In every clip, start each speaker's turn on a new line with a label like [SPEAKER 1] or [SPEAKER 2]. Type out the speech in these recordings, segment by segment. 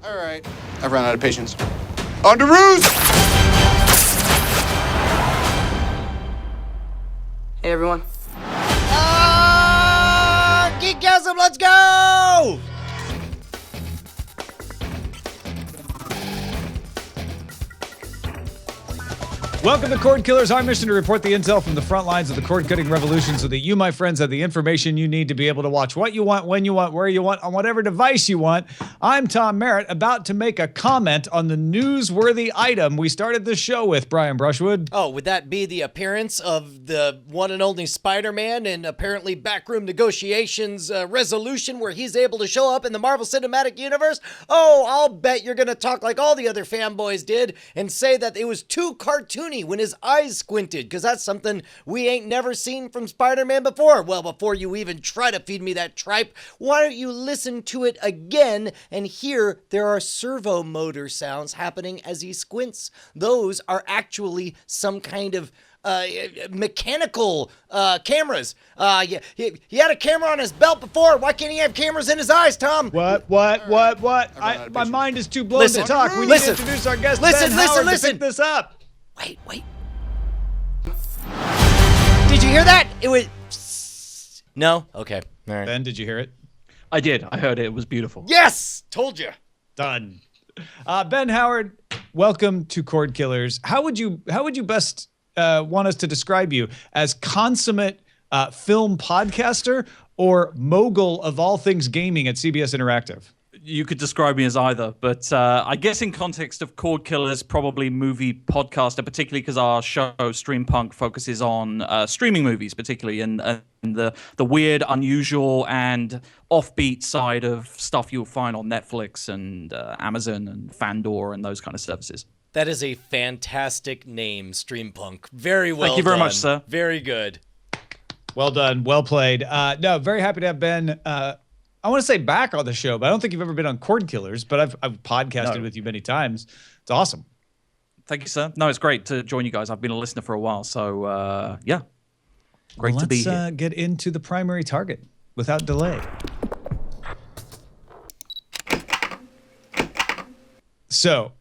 [SPEAKER 1] All right. I've run out of patience. On to roost!
[SPEAKER 2] Hey, everyone.
[SPEAKER 3] Geekgasm, let's go!
[SPEAKER 4] Welcome to Cordkillers. Our mission to report the intel from the front lines of the cord-cutting revolution so that you, my friends, have the information you need to be able to watch what you want, when you want, where you want, on whatever device you want. I'm Tom Merritt, about to make a comment on the newsworthy item we started the show with, Brian Brushwood.
[SPEAKER 3] Oh, would that be the appearance of the one and only Spider-Man and apparently backroom negotiations resolution where he's able to show up in the Marvel Cinematic Universe? Oh, I'll bet you're going to talk like all the other fanboys did and say that it was too cartoony when his eyes squinted, because that's something we ain't never seen from Spider-Man before. Well, before you even try to feed me that tripe, why don't you listen to it again and hear there are servo motor sounds happening as he squints. Those are actually some kind of mechanical cameras. He had a camera on his belt before. Why can't he have cameras in his eyes, Tom?
[SPEAKER 4] What? My mind is too blown to talk. We need to introduce our guest, Ben Howard, to pick this up.
[SPEAKER 3] Wait. Did you hear that? It was... No? Okay. All right.
[SPEAKER 4] Ben, did you hear it?
[SPEAKER 5] I did. I heard it. It was beautiful.
[SPEAKER 3] Yes! Told you.
[SPEAKER 4] Done. Ben Howard, welcome to Cordkillers. How would you best want us to describe you? As consummate film podcaster or mogul of all things gaming at CBS Interactive?
[SPEAKER 5] You could describe me as either, but I guess in context of Cordkillers, probably movie podcaster, particularly because our show, Stream Punk, focuses on streaming movies, particularly, and the weird, unusual, and offbeat side of stuff you'll find on Netflix and Amazon and Fandor and those kind of services.
[SPEAKER 3] That is a fantastic name, Stream Punk. Very well done.
[SPEAKER 5] Thank you very much, sir.
[SPEAKER 3] Very good.
[SPEAKER 4] Well done. Well played. No, very happy to have Ben. I want to say back on the show, but I don't think you've ever been on Cordkillers, but I've podcasted with you many times. It's awesome.
[SPEAKER 5] Thank you, sir. No, it's great to join you guys. I've been a listener for a while, so yeah. Great to be here.
[SPEAKER 4] Let's get into the primary target without delay. So,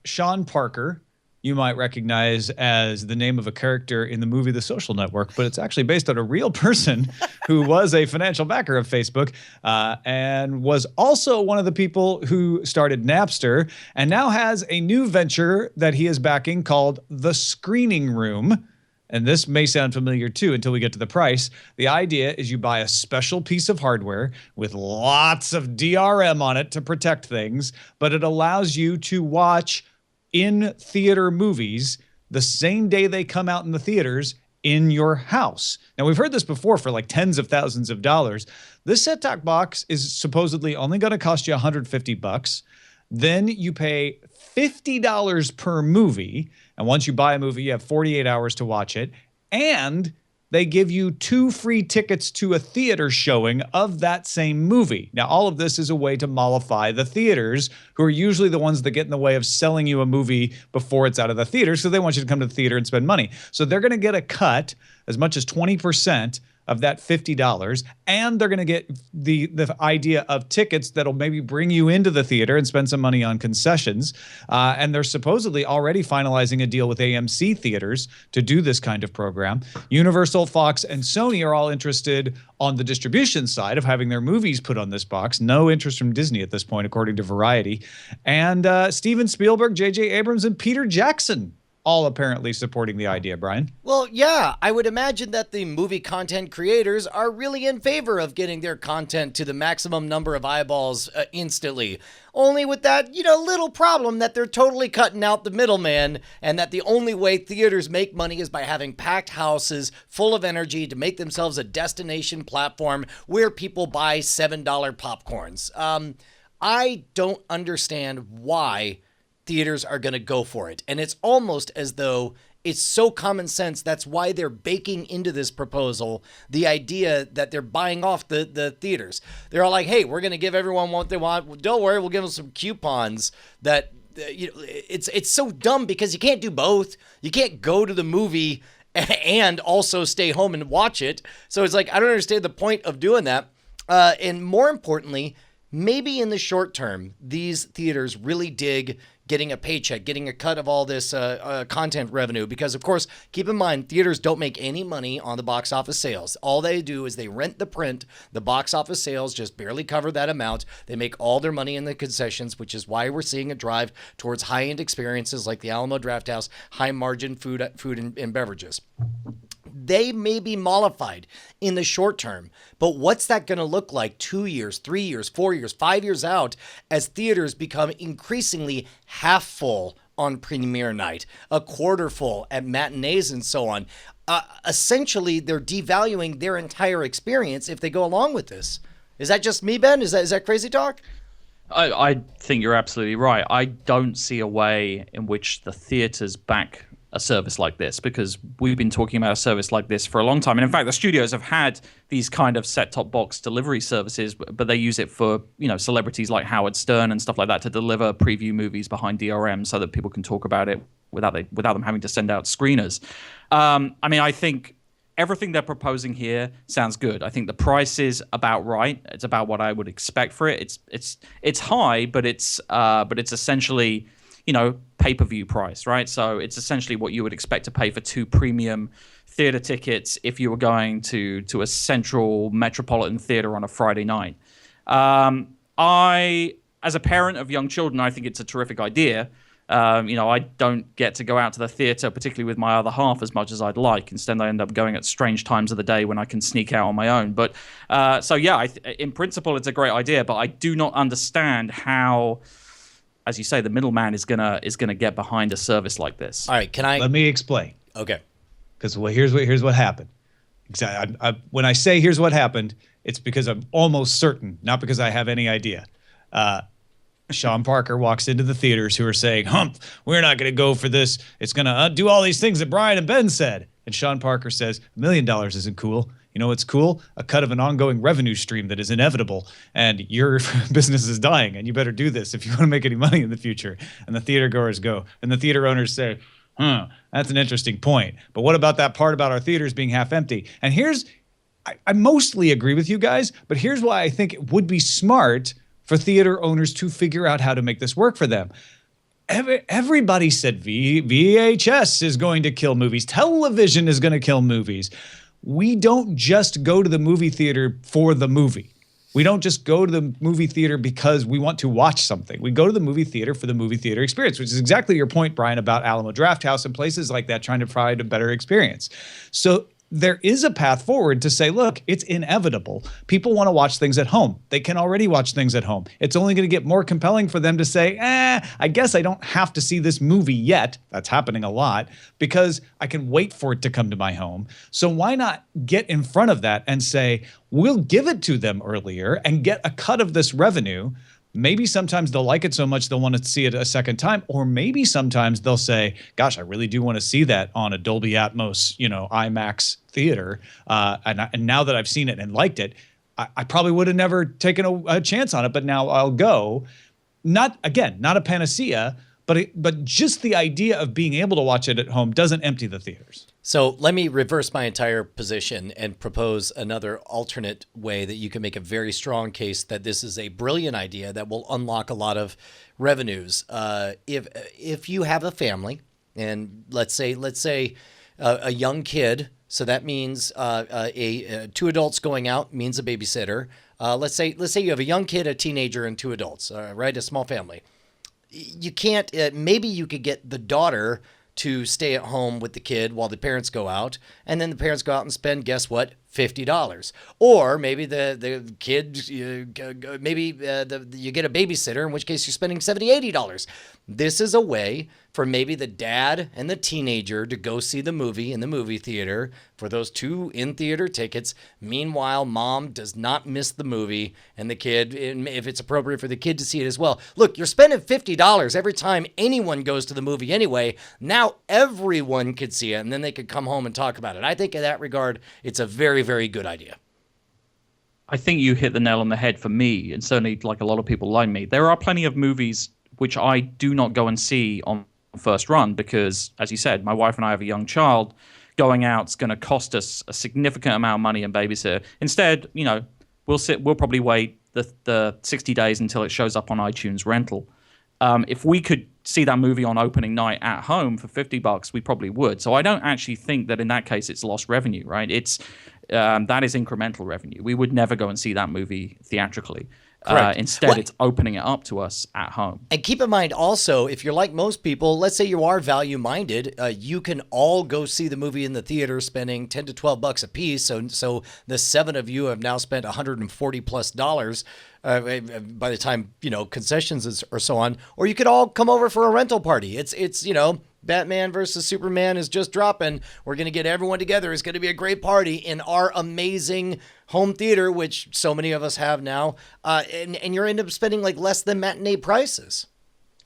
[SPEAKER 4] Sean Parker, you might recognize as the name of a character in the movie The Social Network, but it's actually based on a real person who was a financial backer of Facebook and was also one of the people who started Napster and now has a new venture that he is backing called The Screening Room. And this may sound familiar too until we get to the price. The idea is you buy a special piece of hardware with lots of DRM on it to protect things, but it allows you to watch in-theater movies the same day they come out in the theaters in your house. Now, we've heard this before for like tens of thousands of dollars. This set-top box is supposedly only going to cost you $150. Then you pay $50 per movie. And once you buy a movie, you have 48 hours to watch it. And they give you 2 free tickets to a theater showing of that same movie. Now, all of this is a way to mollify the theaters, who are usually the ones that get in the way of selling you a movie before it's out of the theater, so they want you to come to the theater and spend money. So they're going to get a cut, as much as 20% of that $50, and they're going to get the idea of tickets that'll maybe bring you into the theater and spend some money on concessions. And they're supposedly already finalizing a deal with AMC theaters to do this kind of program. Universal, Fox, and Sony are all interested on the distribution side of having their movies put on this box. No interest from Disney at this point, according to Variety. And Steven Spielberg, J.J. Abrams, and Peter Jackson all apparently supporting the idea, Brian.
[SPEAKER 3] Well, yeah, I would imagine that the movie content creators are really in favor of getting their content to the maximum number of eyeballs instantly. Only with that, little problem that they're totally cutting out the middleman, and that the only way theaters make money is by having packed houses full of energy to make themselves a destination platform where people buy $7 popcorns. I don't understand why theaters are going to go for it. And it's almost as though it's so common sense. That's why they're baking into this proposal the idea that they're buying off the theaters. They're all like, hey, we're going to give everyone what they want. Don't worry, we'll give them some coupons. That it's so dumb because you can't do both. You can't go to the movie and also stay home and watch it. So it's like, I don't understand the point of doing that. And more importantly, maybe in the short term, these theaters really dig getting a paycheck, getting a cut of all this content revenue. Because, of course, keep in mind, theaters don't make any money on the box office sales. All they do is they rent the print. The box office sales just barely cover that amount. They make all their money in the concessions, which is why we're seeing a drive towards high-end experiences like the Alamo Drafthouse, high-margin food and beverages. They may be mollified in the short term, but what's that going to look like 2 years, 3 years, 4 years, 5 years out as theaters become increasingly half full on premiere night, a quarter full at matinees and so on? Essentially, they're devaluing their entire experience if they go along with this. Is that just me, Ben? Is that crazy talk?
[SPEAKER 5] I think you're absolutely right. I don't see a way in which the theaters back a service like this, because we've been talking about a service like this for a long time. And in fact, the studios have had these kind of set-top box delivery services, but they use it for, celebrities like Howard Stern and stuff like that to deliver preview movies behind DRM so that people can talk about it without them having to send out screeners. I think everything they're proposing here sounds good. I think the price is about right. It's about what I would expect for it. It's high, but it's essentially, pay-per-view price, right? So it's essentially what you would expect to pay for 2 premium theater tickets if you were going to a central metropolitan theater on a Friday night. As a parent of young children, I think it's a terrific idea. I don't get to go out to the theater, particularly with my other half, as much as I'd like. Instead, I end up going at strange times of the day when I can sneak out on my own. But in principle, it's a great idea, but I do not understand how, as you say, the middleman is gonna get behind a service like this.
[SPEAKER 3] All right,
[SPEAKER 4] Let me explain.
[SPEAKER 3] Okay.
[SPEAKER 4] Because here's what happened. When I say here's what happened, it's because I'm almost certain, not because I have any idea. Sean Parker walks into the theaters who are saying, we're not going to go for this. It's going to do all these things that Brian and Ben said. And Sean Parker says, $1 million isn't cool. You know what's cool? A cut of an ongoing revenue stream that is inevitable, and your business is dying, and you better do this if you want to make any money in the future. And the theater goers go, and the theater owners say, that's an interesting point. But what about that part about our theaters being half empty? And I mostly agree with you guys, but here's why I think it would be smart for theater owners to figure out how to make this work for them. Everybody said VHS is going to kill movies. Television is going to kill movies. We don't just go to the movie theater for the movie. We don't just go to the movie theater because we want to watch something. We go to the movie theater for the movie theater experience, which is exactly your point, Brian, about Alamo Drafthouse and places like that trying to provide a better experience. So there is a path forward to say, look, it's inevitable. People want to watch things at home. They can already watch things at home. It's only going to get more compelling for them to say, I guess I don't have to see this movie yet. That's happening a lot because I can wait for it to come to my home. So why not get in front of that and say, we'll give it to them earlier and get a cut of this revenue. Maybe sometimes they'll like it so much they'll want to see it a second time, or maybe sometimes they'll say, gosh, I really do want to see that on a Dolby Atmos, IMAX theater. And now that I've seen it and liked it, I probably would have never taken a chance on it, but now I'll go. Not a panacea, but just the idea of being able to watch it at home doesn't empty the theaters.
[SPEAKER 3] So let me reverse my entire position and propose another alternate way that you can make a very strong case that this is a brilliant idea that will unlock a lot of revenues. If you have a family, and let's say a young kid, so that means two adults going out means a babysitter. Let's say you have a young kid, a teenager, and 2 adults. Right, a small family. You can't. Maybe you could get the daughter to stay at home with the kid while the parents go out, and then the parents go out and spend, guess what, $50. Or maybe the kid, you get a babysitter, in which case you're spending $70, $80. This is a way for maybe the dad and the teenager to go see the movie in the movie theater for those 2 in-theater tickets. Meanwhile, mom does not miss the movie, and the kid, if it's appropriate for the kid to see it as well. Look, you're spending $50 every time anyone goes to the movie anyway. Now everyone could see it, and then they could come home and talk about it. I think in that regard, it's a very, very good idea.
[SPEAKER 5] I think you hit the nail on the head for me, and certainly like a lot of people like me. There are plenty of movies which I do not go and see on first run because, as you said, my wife and I have a young child. Going out is going to cost us a significant amount of money and babysitter. Instead, we'll probably wait the 60 days until it shows up on iTunes rental. If we could see that movie on opening night at home for $50, we probably would. So I don't actually think that in that case it's lost revenue, right? It's that is incremental revenue. We would never go and see that movie theatrically. Instead, it's opening it up to us at home.
[SPEAKER 3] And keep in mind also, if you're like most people, let's say you are value-minded, you can all go see the movie in the theater spending $10 to $12 a piece. So the 7 of you have now spent $140+ by the time, concessions or so on. Or you could all come over for a rental party. It's Batman versus Superman is just dropping. We're going to get everyone together. It's going to be a great party in our amazing home theater, which so many of us have now. And you're end up spending like less than matinee prices.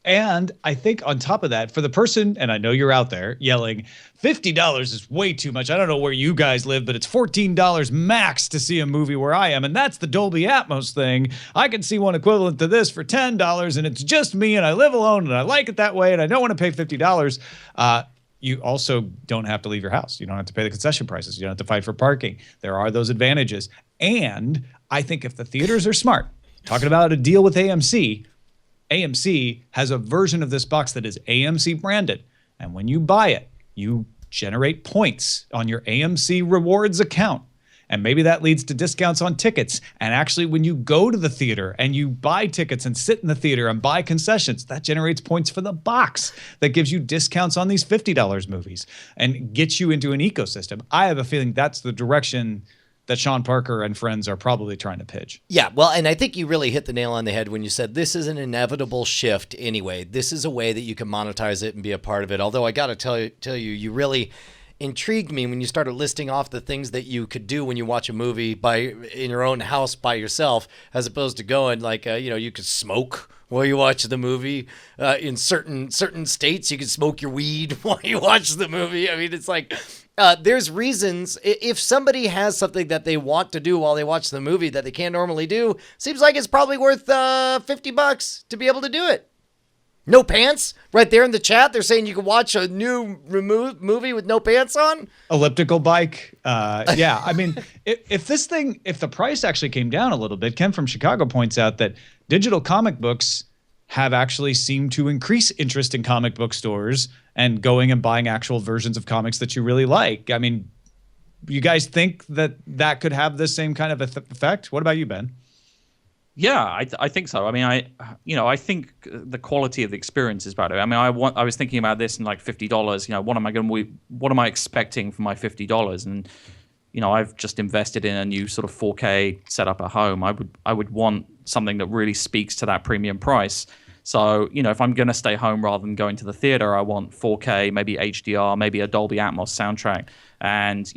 [SPEAKER 4] And I think on top of that, for the person, and I know you're out there yelling, $50 is way too much. I don't know where you guys live, but it's $14 max to see a movie where I am. And that's the Dolby Atmos thing. I can see one equivalent to this for $10, and it's just me, and I live alone, and I like it that way, and I don't want to pay $50. You also don't have to leave your house. You don't have to pay the concession prices. You don't have to fight for parking. There are those advantages. And I think if the theaters are smart, talking about a deal with AMC has a version of this box that is AMC branded. And when you buy it, you generate points on your AMC rewards account. And maybe that leads to discounts on tickets. And actually, when you go to the theater and you buy tickets and sit in the theater and buy concessions, that generates points for the box that gives you discounts on these $50 movies and gets you into an ecosystem. I have a feeling that's the direction that Sean Parker and friends are probably trying to pitch.
[SPEAKER 3] Yeah, well, and I think you really hit the nail on the head when you said this is an inevitable shift anyway. This is a way that you can monetize it and be a part of it. Although I got to tell you, you really intrigued me when you started listing off the things that you could do when you watch a movie in your own house by yourself, as opposed to going like, you could smoke while you watch the movie. In certain states, you can smoke your weed while you watch the movie. I mean, it's like there's reasons. If somebody has something that they want to do while they watch the movie that they can't normally do, seems like it's probably worth $50 to be able to do it. No pants? Right there in the chat, they're saying you can watch a new movie with no pants on?
[SPEAKER 4] Elliptical bike. Yeah, I mean, if the price actually came down a little bit, Ken from Chicago points out that digital comic books have actually seemed to increase interest in comic book stores and going and buying actual versions of comics that you really like. I mean, you guys think that could have the same kind of effect? What about you, Ben?
[SPEAKER 5] Yeah, I think so. I mean, I think the quality of the experience is better. I mean, I was thinking about this and like $50. What am I expecting for my $50? And I've just invested in a new sort of 4K setup at home. I would want something that really speaks to that premium price. So if I'm going to stay home rather than going to the theater, I want 4K, maybe HDR, maybe a Dolby Atmos soundtrack, and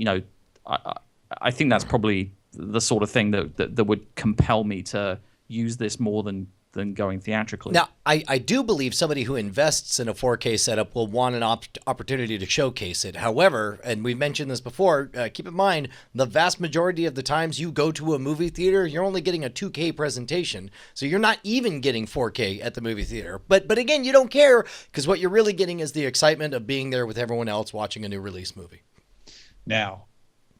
[SPEAKER 5] I think that's probably the sort of thing that would compel me to use this more than going theatrically.
[SPEAKER 3] Now, I do believe somebody who invests in a 4K setup will want an opportunity to showcase it. However, and we mentioned this before, keep in mind, the vast majority of the times you go to a movie theater, you're only getting a 2K presentation. So you're not even getting 4K at the movie theater. But again, you don't care, because what you're really getting is the excitement of being there with everyone else watching a new release movie.
[SPEAKER 4] Now,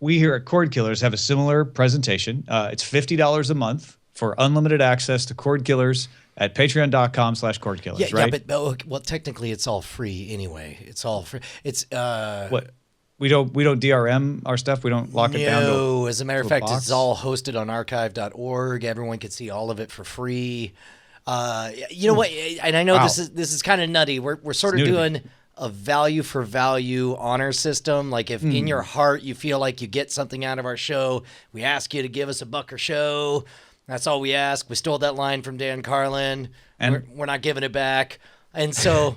[SPEAKER 4] we here at Cordkillers have a similar presentation. It's $50 a month for unlimited access to Cordkillers at patreon.com/Cordkillers, right?
[SPEAKER 3] Yeah, but technically it's all free anyway. It's all free. It's
[SPEAKER 4] what? We don't DRM our stuff. We don't lock it down.
[SPEAKER 3] No, as a matter of fact, it's all hosted on archive.org. Everyone can see all of it for free. You know what? And I know this is kind of nutty. We're sort of doing a value for value honor system. Like if in your heart you feel like you get something out of our show, we ask you to give us $1 a show. That's all we ask. We stole that line from Dan Carlin, and we're not giving it back. And so,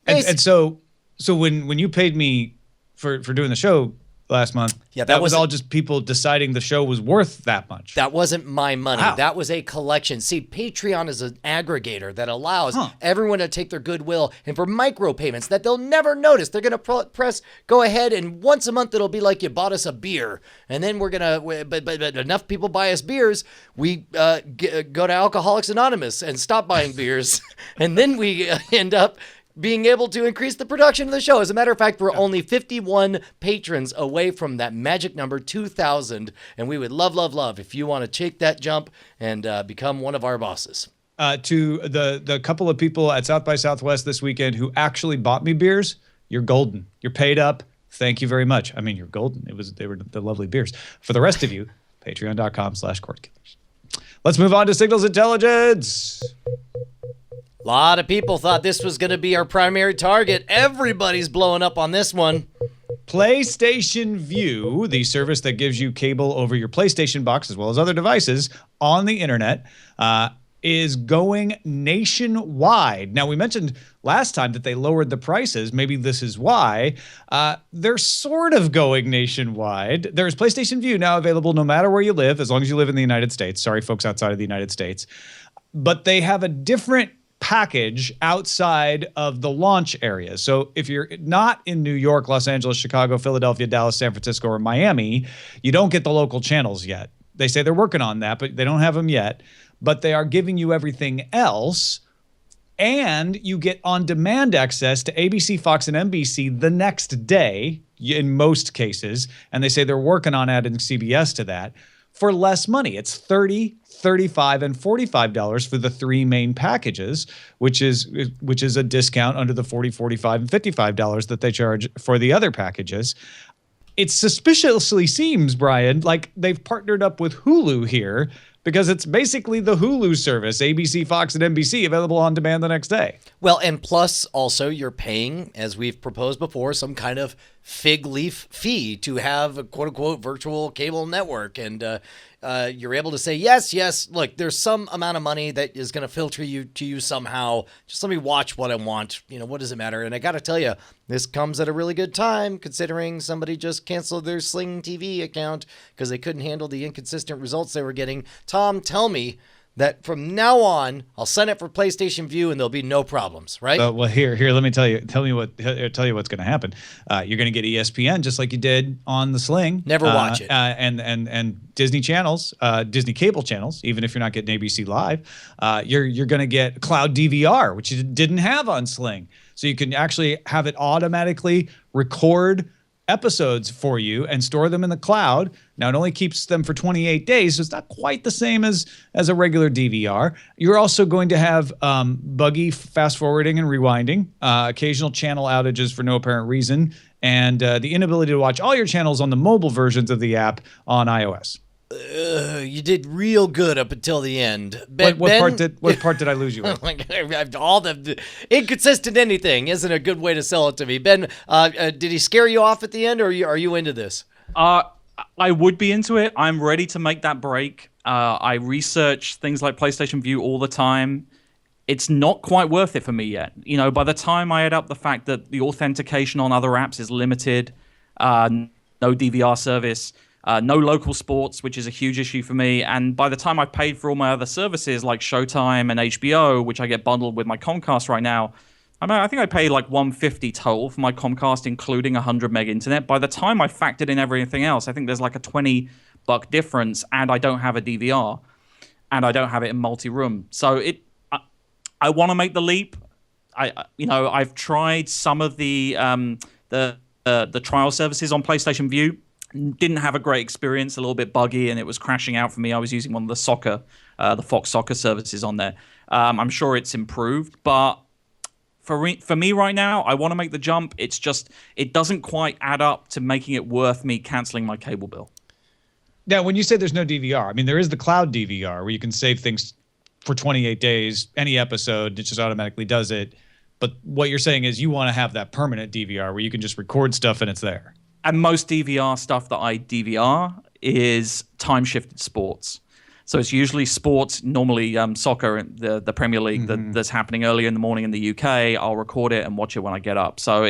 [SPEAKER 4] so when you paid me for doing the show last month, that was all just people deciding the show was worth that much.
[SPEAKER 3] That wasn't my money.
[SPEAKER 4] Wow.
[SPEAKER 3] That was a collection. See, Patreon is an aggregator that allows everyone to take their goodwill, and for micropayments that they'll never notice, they're going to press go ahead, and once a month it'll be like you bought us a beer, and then we're going to, but enough people buy us beers, we go to Alcoholics Anonymous and stop buying beers, and then we end up being able to increase the production of the show. As a matter of fact, we're only 51 patrons away from that magic number 2,000, and we would love if you want to take that jump and become one of our bosses.
[SPEAKER 4] To the couple of people at South by Southwest this weekend who actually bought me beers, you're golden. You're paid up. Thank you very much. I mean, you're golden. They were the lovely beers. For the rest of you, patreon.com/Cordkillers. Let's move on to Signals Intelligence.
[SPEAKER 3] A lot of people thought this was going to be our primary target. Everybody's blowing up on this one.
[SPEAKER 4] PlayStation Vue, the service that gives you cable over your PlayStation box as well as other devices on the internet, is going nationwide. Now, we mentioned last time that they lowered the prices. Maybe this is why. They're sort of going nationwide. There's PlayStation Vue now available no matter where you live, as long as you live in the United States. Sorry, folks outside of the United States. But they have a different package outside of the launch areas. So if you're not in New York, Los Angeles, Chicago, Philadelphia, Dallas, San Francisco, or Miami, you don't get the local channels yet. They say they're working on that, but they don't have them yet. But they are giving you everything else, and you get on-demand access to ABC, Fox, and NBC the next day in most cases, and they say they're working on adding CBS to that for less money. It's $30, $35, and $45 for the three main packages, which is a discount under the $40, $45, and $55 that they charge for the other packages. It suspiciously seems, Brian, like they've partnered up with Hulu here, because it's basically the Hulu service, ABC, Fox, and NBC, available on demand the next day.
[SPEAKER 3] Well, and plus also you're paying, as we've proposed before, some kind of fig leaf fee to have a quote-unquote virtual cable network. And you're able to say, yes, look, there's some amount of money that is going to filter to you somehow. Just let me watch what I want. What does it matter? And I got to tell you, this comes at a really good time, considering somebody just canceled their Sling TV account because they couldn't handle the inconsistent results they were getting. Tom, tell me that from now on, I'll send it for PlayStation Vue and there'll be no problems, right?
[SPEAKER 4] Well, here, let me tell you what's going to happen. You're going to get ESPN just like you did on the Sling.
[SPEAKER 3] Never watch it.
[SPEAKER 4] And Disney channels, Disney cable channels, even if you're not getting ABC Live, you're going to get cloud DVR, which you didn't have on Sling. So you can actually have it automatically record episodes for you and store them in the cloud. Now, it only keeps them for 28 days, so it's not quite the same as a regular DVR. You're also going to have buggy fast forwarding and rewinding, occasional channel outages for no apparent reason, and the inability to watch all your channels on the mobile versions of the app on iOS.
[SPEAKER 3] You did real good up until the end.
[SPEAKER 4] What part did I lose you with?
[SPEAKER 3] All the inconsistent anything isn't a good way to sell it to me. Ben, did he scare you off at the end, or are you into this?
[SPEAKER 5] I would be into it. I'm ready to make that break. I research things like PlayStation Vue all the time. It's not quite worth it for me yet. By the time I add up the fact that the authentication on other apps is limited, no DVR service, no local sports, which is a huge issue for me. And by the time I've paid for all my other services like Showtime and HBO, which I get bundled with my Comcast right now, I think I paid like $150 total for my Comcast, including 100 meg internet. By the time I factored in everything else, I think there's like a $20 difference, and I don't have a DVR, and I don't have it in multi-room. So I want to make the leap. I've tried some of the trial services on PlayStation Vue. Didn't have a great experience, a little bit buggy, and it was crashing out for me. I was using one of the Fox Soccer services on there. I'm sure it's improved, but for me right now, I want to make the jump. It's just, it doesn't quite add up to making it worth me canceling my cable bill.
[SPEAKER 4] Now, when you say there's no DVR, I mean, there is the cloud DVR where you can save things for 28 days, any episode, it just automatically does it. But what you're saying is you want to have that permanent DVR where you can just record stuff and it's there.
[SPEAKER 5] And most DVR stuff that I DVR is time-shifted sports. So it's usually sports, normally soccer, the Premier League that's happening early in the morning in the UK. I'll record it and watch it when I get up. So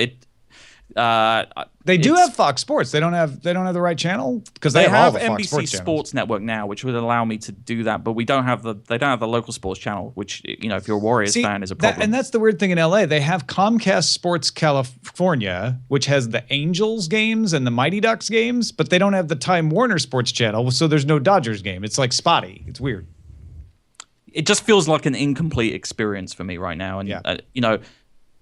[SPEAKER 4] they do have Fox Sports. They don't have the right channel because they have all the Fox
[SPEAKER 5] NBC Sports Network now, which would allow me to do that. But they don't have the local sports channel, which if you're a Warriors fan is a problem.
[SPEAKER 4] And that's the weird thing in LA. They have Comcast Sports California, which has the Angels games and the Mighty Ducks games, but they don't have the Time Warner Sports channel, so there's no Dodgers game. It's like spotty. It's weird.
[SPEAKER 5] It just feels like an incomplete experience for me right now, and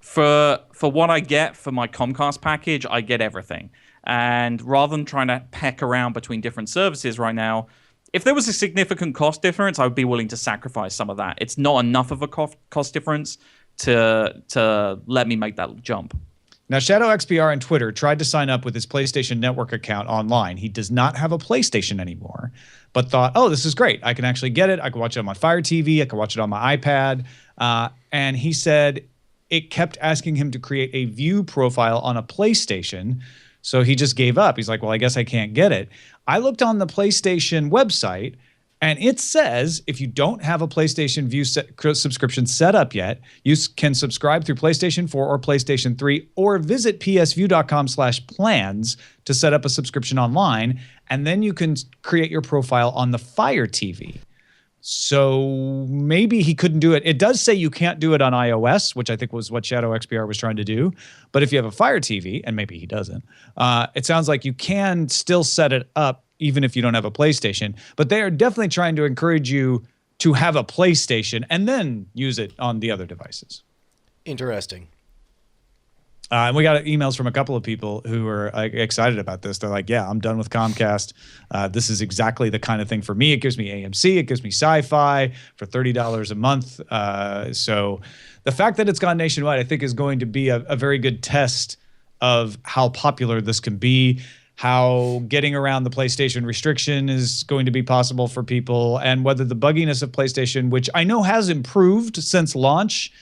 [SPEAKER 5] For what I get for my Comcast package, I get everything. And rather than trying to peck around between different services right now, if there was a significant cost difference, I would be willing to sacrifice some of that. It's not enough of a cost difference to let me make that jump.
[SPEAKER 4] Now, Shadow XPR on Twitter tried to sign up with his PlayStation Network account online. He does not have a PlayStation anymore, but thought, oh, this is great. I can actually get it. I can watch it on my Fire TV. I can watch it on my iPad. And he said it kept asking him to create a Vue profile on a PlayStation. So he just gave up. He's like, well, I guess I can't get it. I looked on the PlayStation website, and it says if you don't have a PlayStation Vue subscription set up yet, you can subscribe through PlayStation 4 or PlayStation 3 or visit psvue.com/plans to set up a subscription online, and then you can create your profile on the Fire TV. So maybe he couldn't do it. It does say you can't do it on iOS, which I think was what Shadow XPR was trying to do. But if you have a Fire TV, and maybe he doesn't, it sounds like you can still set it up even if you don't have a PlayStation. But they are definitely trying to encourage you to have a PlayStation and then use it on the other devices.
[SPEAKER 3] Interesting.
[SPEAKER 4] And we got emails from a couple of people who are excited about this. They're like, yeah, I'm done with Comcast. This is exactly the kind of thing for me. It gives me AMC. It gives me sci-fi for $30 a month. So the fact that it's gone nationwide, I think, is going to be a very good test of how popular this can be, how getting around the PlayStation restriction is going to be possible for people, and whether the bugginess of PlayStation, which I know has improved since launch,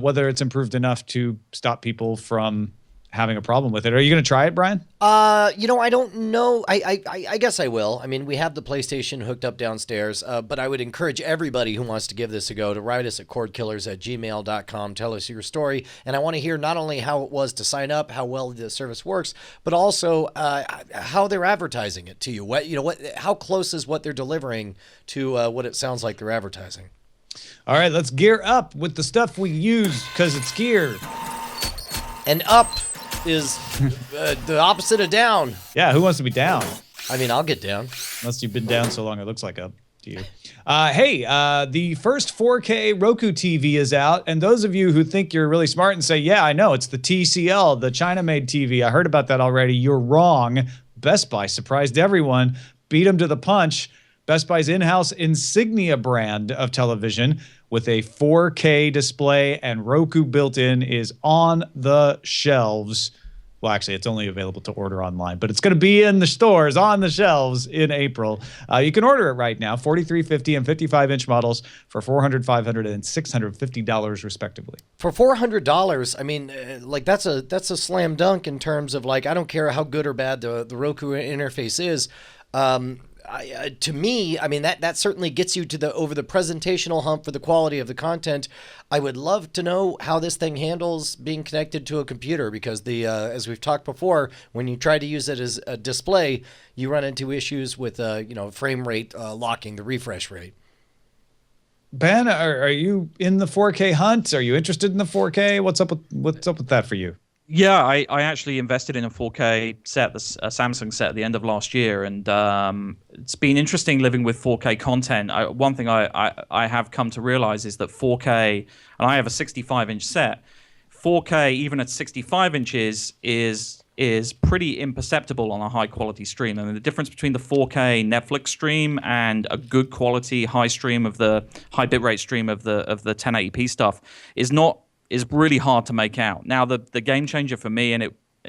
[SPEAKER 4] whether it's improved enough to stop people from having a problem with it. Are you going to try it, Brian?
[SPEAKER 3] I don't know. I guess I will. I mean, we have the PlayStation hooked up downstairs, but I would encourage everybody who wants to give this a go to write us at cordkillers@gmail.com. Tell us your story. And I want to hear not only how it was to sign up, how well the service works, but also how they're advertising it to you. How close is what they're delivering to what it sounds like they're advertising?
[SPEAKER 4] All right, let's gear up with the stuff we use because it's gear.
[SPEAKER 3] And up is the opposite of down.
[SPEAKER 4] Yeah, who wants to be down?
[SPEAKER 3] I mean, I'll get down.
[SPEAKER 4] Unless you've been down so long, it looks like up to you. The first 4K Roku TV is out. And those of you who think you're really smart and say, yeah, I know, it's the TCL, the China-made TV. I heard about that already. You're wrong. Best Buy surprised everyone, beat them to the punch. Best Buy's in-house Insignia brand of television with a 4K display and Roku built in is on the shelves. Well, actually, it's only available to order online, but it's going to be in the stores on the shelves in April. You can order it right now, $43.50 and 55-inch models for $400, $500, and $650 respectively. For
[SPEAKER 3] $400, I mean, that's a slam dunk in terms of I don't care how good or bad the Roku interface is. To me, I mean, that certainly gets you to over the presentational hump for the quality of the content. I would love to know how this thing handles being connected to a computer because as we've talked before, when you try to use it as a display, you run into issues with frame rate locking, the refresh rate.
[SPEAKER 4] Ben, are you in the 4K hunt? Are you interested in the 4K? What's up with that for you?
[SPEAKER 5] Yeah, I actually invested in a 4K set, a Samsung set at the end of last year, and it's been interesting living with 4K content. One thing I have come to realize is that 4K, and I have a 65-inch set, 4K even at 65 inches is pretty imperceptible on a high-quality stream. I mean, the difference between the 4K Netflix stream and a good quality high stream of the high bitrate stream of the 1080p stuff is really hard to make out. Now, the game changer for me, and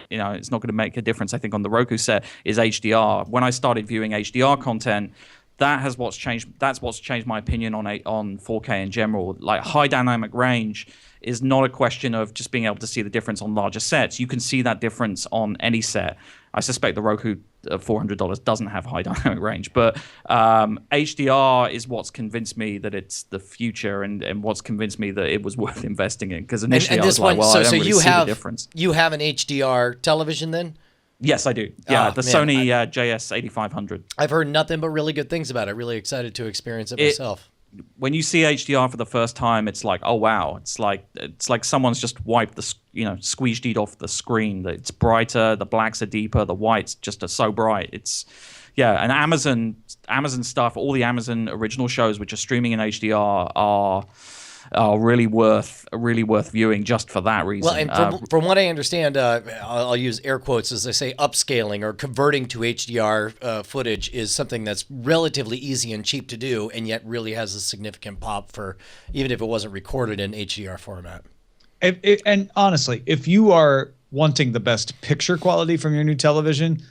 [SPEAKER 5] it's not going to make a difference, I think, on the Roku set, is HDR. When I started viewing HDR content, that's what's changed my opinion on 4K in general. Like, high dynamic range is not a question of just being able to see the difference on larger sets. You can see that difference on any set. I suspect the Roku $400 doesn't have high dynamic range, but HDR is what's convinced me that it's the future and what's convinced me that it was worth investing in. Because initially I was like, well, I don't really see the difference.
[SPEAKER 3] You have an HDR television then?
[SPEAKER 5] Yes, I do. Yeah, Sony JS8500.
[SPEAKER 3] I've heard nothing but really good things about it. Really excited to experience it myself.
[SPEAKER 5] When you see HDR for the first time, it's like, oh wow! It's like someone's just wiped squeeged it off the screen. It's brighter, the blacks are deeper, the whites just are so bright. And Amazon stuff, all the Amazon original shows which are streaming in HDR are are really worth viewing just for that reason.
[SPEAKER 3] Well, and from what I understand, I'll use air quotes as I say, upscaling or converting to HDR footage is something that's relatively easy and cheap to do, and yet really has a significant pop for even if it wasn't recorded in HDR format.
[SPEAKER 4] And honestly, if you are wanting the best picture quality from your new television,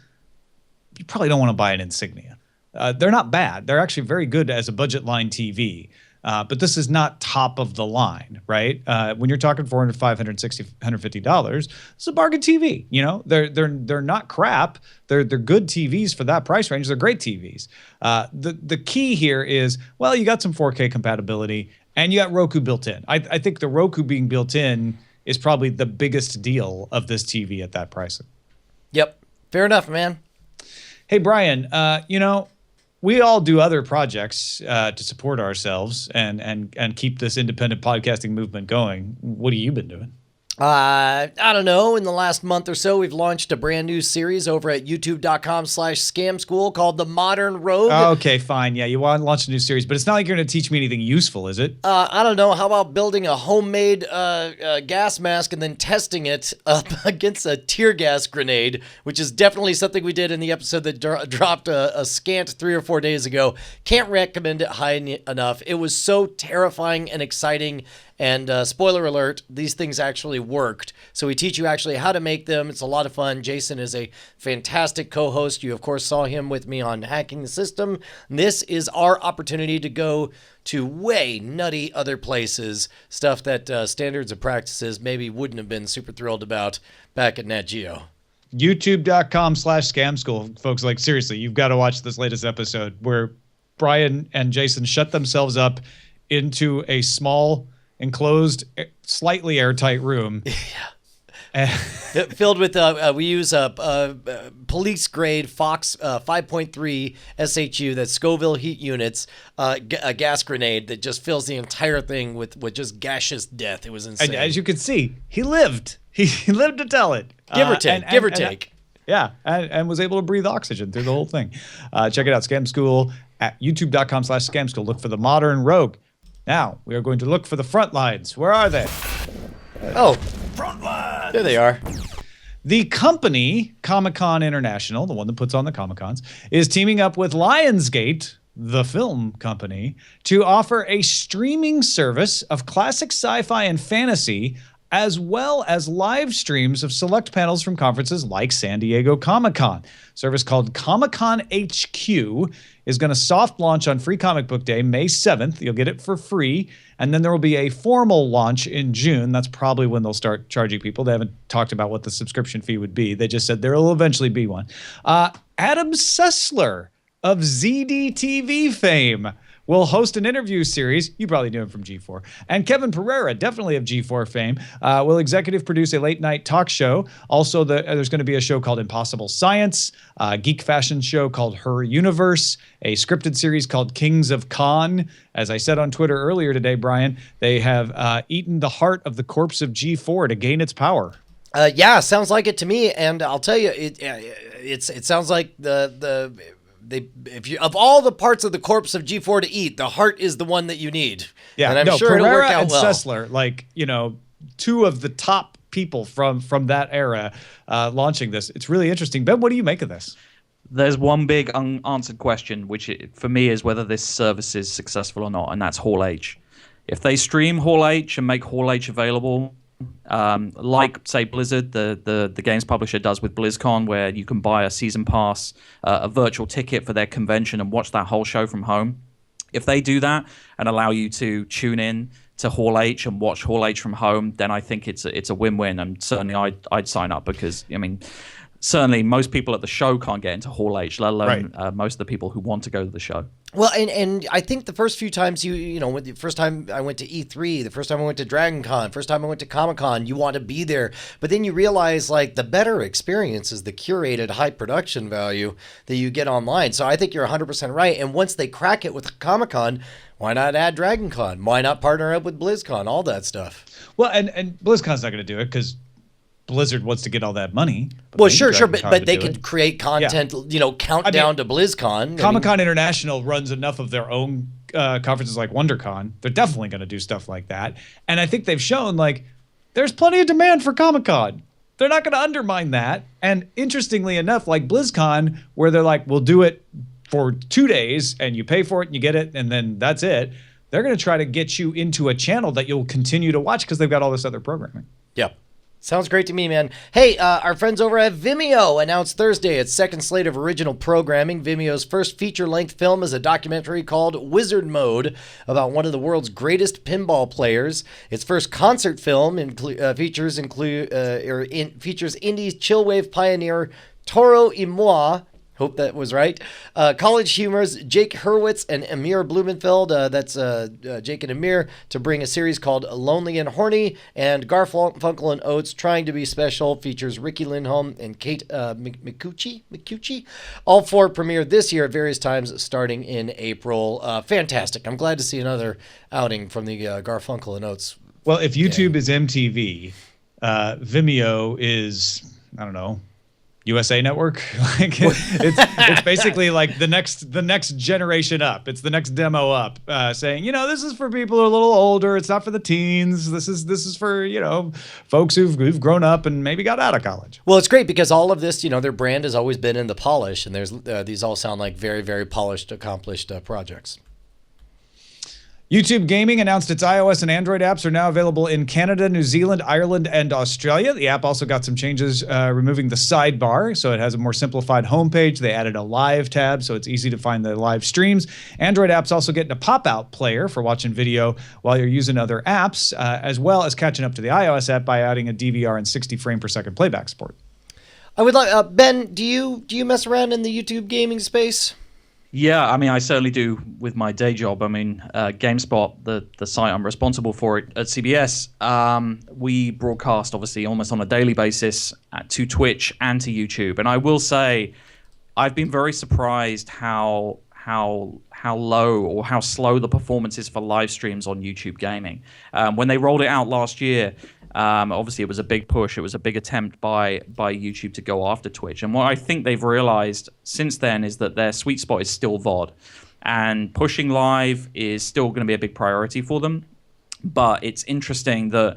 [SPEAKER 4] you probably don't want to buy an Insignia. They're not bad. They're actually very good as a budget line TV. But this is not top of the line, right? When you're talking $400, $500, $60, $150, it's a bargain TV. You know, they're not crap. They're good TVs for that price range. They're great TVs. The key here is, well, you got some 4K compatibility and you got Roku built in. I think the Roku being built in is probably the biggest deal of this TV at that pricing.
[SPEAKER 3] Yep, fair enough, man.
[SPEAKER 4] Hey, Brian, we all do other projects to support ourselves and keep this independent podcasting movement going. What have you been doing?
[SPEAKER 3] I don't know. In the last month or so, we've launched a brand new series over at youtube.com/scam school called The Modern Rogue.
[SPEAKER 4] Okay, fine. Yeah, you want to launch a new series, but it's not like you're going to teach me anything useful, is it?
[SPEAKER 3] I don't know. How about building a homemade gas mask and then testing it up against a tear gas grenade, which is definitely something we did in the episode that dropped a scant 3 or 4 days ago. Can't recommend it high enough. It was so terrifying and exciting. And spoiler alert, these things actually worked. So we teach you actually how to make them. It's a lot of fun. Jason is a fantastic co-host. You, of course, saw him with me on Hacking the System. And this is our opportunity to go to way nutty other places, stuff that Standards of Practices maybe wouldn't have been super thrilled about back at Nat Geo.
[SPEAKER 4] YouTube.com/scam school. Folks, like, seriously, you've got to watch this latest episode where Brian and Jason shut themselves up into a small, enclosed, slightly airtight room.
[SPEAKER 3] Yeah. Filled with, we use a police grade Fox 5.3 SHU, that's Scoville heat units, a gas grenade that just fills the entire thing with just gaseous death. It was insane.
[SPEAKER 4] And as you can see, he lived. He lived to tell it.
[SPEAKER 3] Give or take.
[SPEAKER 4] Yeah, and was able to breathe oxygen through the whole thing. Check it out, Scam School at youtube.com/scam school. Look for The Modern Rogue. Now, we are going to look for the front lines. Where are they?
[SPEAKER 3] Oh, there they are.
[SPEAKER 4] The company, ComicCon International, the one that puts on the Comic-Cons, is teaming up with Lionsgate, the film company, to offer a streaming service of classic sci-fi and fantasy, as well as live streams of select panels from conferences like San Diego Comic-Con. Service called ComicCon HQ is going to soft launch on Free Comic Book Day, May 7th. You'll get it for free. And then there will be a formal launch in June. That's probably when they'll start charging people. They haven't talked about what the subscription fee would be. They just said there will eventually be one. Adam Sessler of ZDTV fame will host an interview series. You probably knew him from G4. And Kevin Pereira, definitely of G4 fame, will executive produce a late-night talk show. Also, there's going to be a show called Impossible Science, a geek fashion show called Her Universe, a scripted series called Kings of Con. As I said on Twitter earlier today, Brian, they have eaten the heart of the corpse of G4 to gain its power.
[SPEAKER 3] Yeah, sounds like it to me. And I'll tell you, it sounds like of all the parts of the corpse of G4 to eat, the heart is the one that you need.
[SPEAKER 4] Yeah,
[SPEAKER 3] and I'm sure it'll work out well.
[SPEAKER 4] Sessler, like, two of the top people from that era launching this. It's really interesting. Ben, what do you make of this?
[SPEAKER 5] There's one big unanswered question, which for me is whether this service is successful or not, and that's Hall H. If they stream Hall H and make Hall H available, like, say, Blizzard, the games publisher does with BlizzCon, where you can buy a season pass, a virtual ticket for their convention and watch that whole show from home. If they do that and allow you to tune in to Hall H and watch Hall H from home, then I think it's a win-win, and certainly I'd sign up, because, I mean, certainly most people at the show can't get into Hall H, let alone most of the people who want to go to the show.
[SPEAKER 3] Well, and I think the first few times the first time I went to E3, the first time I went to Dragon Con, first time I went to Comic-Con, you want to be there. But then you realize, like, the better experience is the curated high production value that you get online. So I think you're 100% right. And once they crack it with Comic-Con, why not add Dragon Con? Why not partner up with BlizzCon? All that stuff.
[SPEAKER 4] Well, and BlizzCon's not going to do it because Blizzard wants to get all that money.
[SPEAKER 3] Well, sure, but they could create content, countdown to BlizzCon.
[SPEAKER 4] ComicCon International runs enough of their own conferences like WonderCon. They're definitely going to do stuff like that. And I think they've shown, there's plenty of demand for Comic-Con. They're not going to undermine that. And interestingly enough, like BlizzCon, where they're like, we'll do it for 2 days, and you pay for it, and you get it, and then that's it. They're going to try to get you into a channel that you'll continue to watch because they've got all this other programming.
[SPEAKER 3] Yep. Sounds great to me, man. Hey, our friends over at Vimeo announced Thursday its second slate of original programming. Vimeo's first feature-length film is a documentary called Wizard Mode about one of the world's greatest pinball players. Its first concert film features indie chillwave pioneer Toro y Moi. Hope that was right. College Humor's Jake Hurwitz and Amir Blumenfeld, that's Jake and Amir, to bring a series called Lonely and Horny. And Garfunkel and Oates, Trying to Be Special, features Ricky Lindholm and Kate McCucci. All four premiered this year at various times, starting in April. Fantastic. I'm glad to see another outing from the Garfunkel and Oates.
[SPEAKER 4] Well, if YouTube is MTV, Vimeo is, I don't know, USA Network. It's basically like the next generation up. It's the next demo up, saying, this is for people who are a little older. It's not for the teens. This is for folks who've grown up and maybe got out of college.
[SPEAKER 3] Well, it's great because all of this, their brand has always been in the polish, and there's these all sound like very, very polished, accomplished projects.
[SPEAKER 4] YouTube Gaming announced its iOS and Android apps are now available in Canada, New Zealand, Ireland, and Australia. The app also got some changes, removing the sidebar, so it has a more simplified homepage. They added a live tab, so it's easy to find the live streams. Android apps also getting a pop-out player for watching video while you're using other apps, as well as catching up to the iOS app by adding a DVR and 60 frame per second playback support.
[SPEAKER 3] I would like Ben. Do you mess around in the YouTube gaming space?
[SPEAKER 5] Yeah, I certainly do with my day job. GameSpot, the site I'm responsible for at CBS, we broadcast obviously almost on a daily basis to Twitch and to YouTube. And I will say, I've been very surprised how low or how slow the performance is for live streams on YouTube gaming. When they rolled it out last year, obviously it was a big push. It was a big attempt by YouTube to go after Twitch. And what I think they've realized since then is that their sweet spot is still VOD. And pushing live is still going to be a big priority for them. But it's interesting that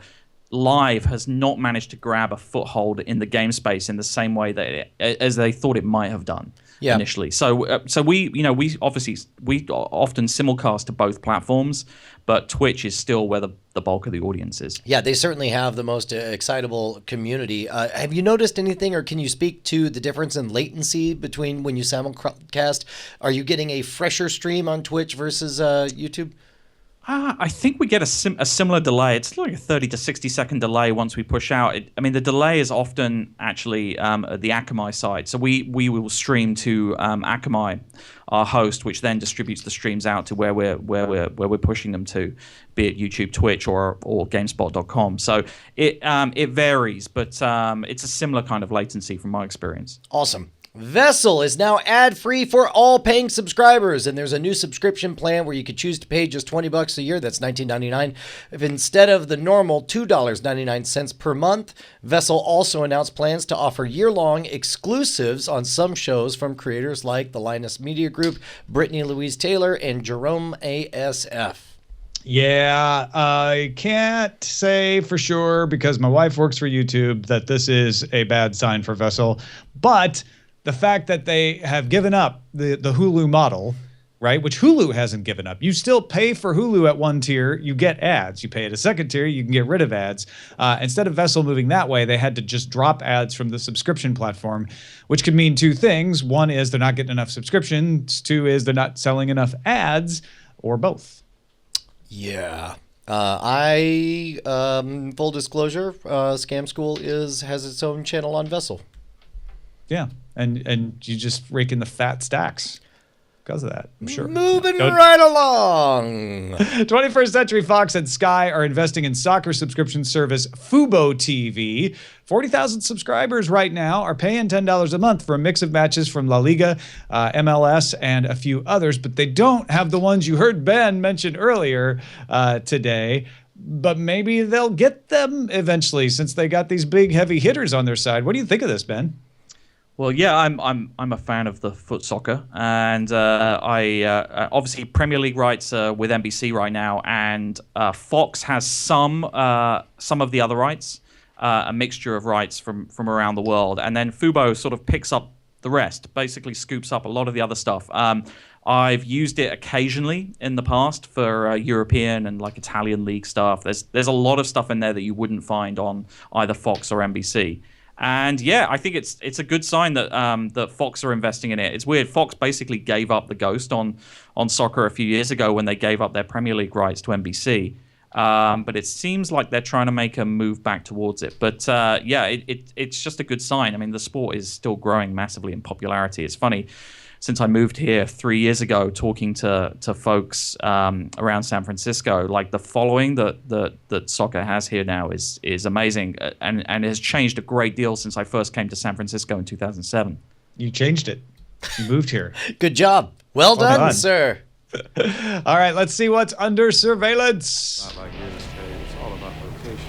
[SPEAKER 5] live has not managed to grab a foothold in the game space in the same way that as they thought it might have done. Initially. So we often simulcast to both platforms, but Twitch is still where the bulk of the audience is.
[SPEAKER 3] Yeah, they certainly have the most excitable community. Have you noticed anything, or can you speak to the difference in latency between when you simulcast? Are you getting a fresher stream on Twitch versus YouTube?
[SPEAKER 5] I think we get a similar delay. It's like a 30 to 60 second delay once we push out. The delay is often actually the Akamai side. So we will stream to Akamai, our host, which then distributes the streams out to where we're pushing them to, be it YouTube, Twitch, or GameSpot.com. So it varies, but it's a similar kind of latency from my experience.
[SPEAKER 3] Awesome. Vessel is now ad-free for all paying subscribers, and there's a new subscription plan where you could choose to pay just $20 a year. That's $19.99. If instead of the normal $2.99 per month, Vessel also announced plans to offer year-long exclusives on some shows from creators like the Linus Media Group, Brittany Louise Taylor, and Jerome ASF.
[SPEAKER 4] Yeah, I can't say for sure because my wife works for YouTube that this is a bad sign for Vessel, but the fact that they have given up the Hulu model, right, which Hulu hasn't given up. You still pay for Hulu at one tier, you get ads. You pay at a second tier, you can get rid of ads. Instead of Vessel moving that way, they had to just drop ads from the subscription platform, which could mean two things. One is they're not getting enough subscriptions. Two is they're not selling enough ads, or both.
[SPEAKER 3] Yeah. Full disclosure, Scam School has its own channel on Vessel.
[SPEAKER 4] Yeah, and you just rake in the fat stacks because of that, I'm sure.
[SPEAKER 3] Moving right along.
[SPEAKER 4] 21st Century Fox and Sky are investing in soccer subscription service Fubo TV. 40,000 subscribers right now are paying $10 a month for a mix of matches from La Liga, MLS, and a few others, but they don't have the ones you heard Ben mention earlier today. but maybe they'll get them eventually since they got these big heavy hitters on their side. What do you think of this, Ben?
[SPEAKER 5] Well, yeah, I'm a fan of the foot soccer, and I obviously Premier League rights with NBC right now, and Fox has some of the other rights, a mixture of rights from around the world, and then Fubo sort of picks up the rest, basically scoops up a lot of the other stuff. I've used it occasionally in the past for European and like Italian league stuff. There's a lot of stuff in there that you wouldn't find on either Fox or NBC. And yeah, I think it's a good sign that that Fox are investing in it. It's weird. Fox basically gave up the ghost on soccer a few years ago when they gave up their Premier League rights to NBC. But it seems like they're trying to make a move back towards it. But yeah, it's just a good sign. I mean, the sport is still growing massively in popularity. It's funny. Since I moved here 3 years ago, talking to folks around San Francisco, like the following that soccer has here now is amazing, and it has changed a great deal since I first came to San Francisco in 2007.
[SPEAKER 4] You changed it. You moved here.
[SPEAKER 3] Good job. Well done, sir.
[SPEAKER 4] All right, let's see what's under surveillance.
[SPEAKER 2] Not like real estate. It's all about location.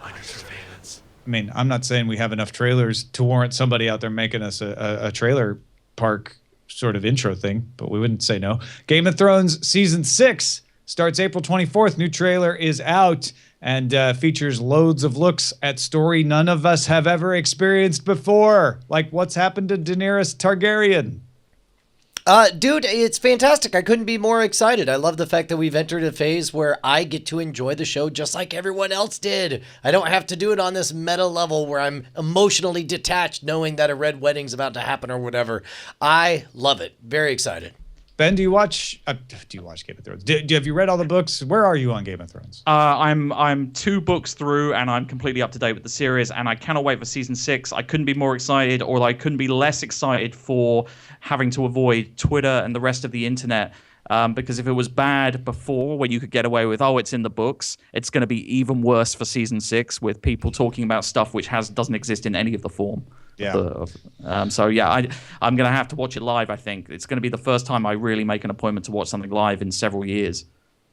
[SPEAKER 2] Under surveillance.
[SPEAKER 4] I mean, I'm not saying we have enough trailers to warrant somebody out there making us a trailer park sort of intro thing, but we wouldn't say no. Game of Thrones Season 6 starts April 24th. New trailer is out and features loads of looks at story none of us have ever experienced before, like what's happened to Daenerys Targaryen.
[SPEAKER 3] Dude, it's fantastic. I couldn't be more excited. I love the fact that we've entered a phase where I get to enjoy the show just like everyone else did. I don't have to do it on this meta level where I'm emotionally detached knowing that a red wedding's about to happen or whatever. I love it. Very excited.
[SPEAKER 4] Ben, do you watch Game of Thrones? Have you read all the books? Where are you on Game of Thrones?
[SPEAKER 5] I'm 2 books through, and I'm completely up to date with the series, and I cannot wait for season 6. I couldn't be more excited, or I couldn't be less excited for having to avoid Twitter and the rest of the internet. Because if it was bad before, when you could get away with, it's in the books, it's going to be even worse for season 6 with people talking about stuff which doesn't exist in any of the form.
[SPEAKER 4] Yeah.
[SPEAKER 5] So yeah, I'm going to have to watch it live. I think it's going to be the first time I really make an appointment to watch something live in several years.